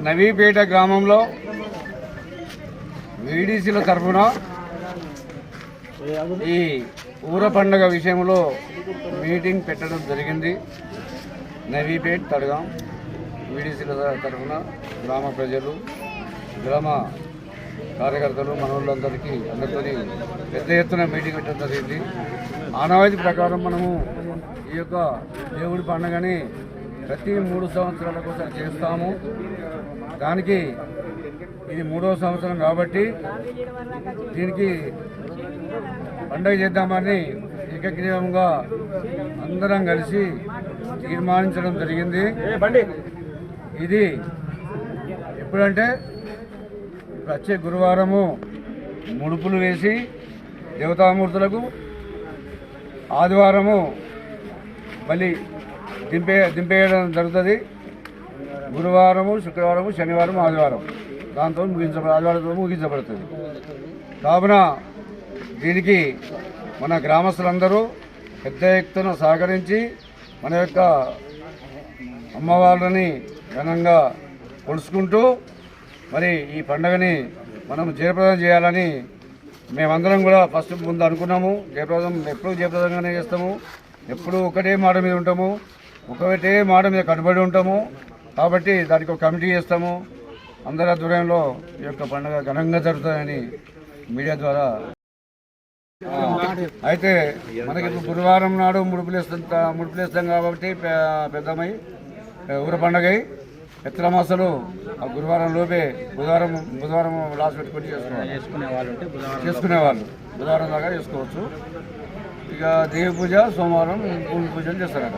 నవీపేట గ్రామంలో వీడీసీల తరఫున ఈ ఊర పండుగ విషయంలో మీటింగ్ పెట్టడం జరిగింది. నవీపేట తడగాం వీడీసీల తరఫున గ్రామ ప్రజలు, గ్రామ కార్యకర్తలు, మనోళ్ళందరికీ అందరితో పెద్ద ఎత్తున మీటింగ్ పెట్టడం జరిగింది. ఆనవాయితీ ప్రకారం మనము ఈ యొక్క దేవుడి పండుగని ప్రతి 3 సంవత్సరాలకు ఒకసారి చేస్తాము. దానికి ఇది 3వ సంవత్సరం కాబట్టి దీనికి పండుగ చేద్దామని ఏకగ్రీవంగా అందరం కలిసి తీర్మానించడం జరిగింది. ఇది ఎప్పుడంటే వచ్చే గురువారము ముడుపులు వేసి దేవతామూర్తులకు, ఆదివారము మళ్ళీ దింపేయడం జరుగుతుంది. గురువారము, శుక్రవారము, శనివారం, ఆదివారం దాంతో ఆదివారంతో ముగించబడుతుంది. కావున దీనికి మన గ్రామస్తులందరూ పెద్ద ఎత్తున సహకరించి మన యొక్క అమ్మవాళ్ళని ఘనంగా కొలుసుకుంటూ మరి ఈ పండుగని మనం జయప్రదం చేయాలని మేమందరం కూడా ముందు అనుకున్నాము. ఎప్పుడు జయప్రదంగానే చేస్తాము, ఎప్పుడు ఒకటే మాట మీద ఉంటాము, ఒకటే మాట మీద కట్టుబడి ఉంటాము. కాబట్టి దానికి ఒక కమిటీ చేస్తాము. అందరి ఆధ్వర్యంలో ఈ యొక్క పండుగ ఘనంగా జరుగుతుందని మీడియా ద్వారా. అయితే మనకి ఇప్పుడు గురువారం నాడు ముడుపులేస్తాం కాబట్టి పెద్దమై ఊర పండుగ ఎత్రమాసలు ఆ గురువారం లోపే బుధవారం లాస్ట్ పెట్టుకొని చేసుకునేవాళ్ళు బుధవారం దాకా చేసుకోవచ్చు. ఇక దేవి పూజ సోమవారం పూజలు చేస్తారట.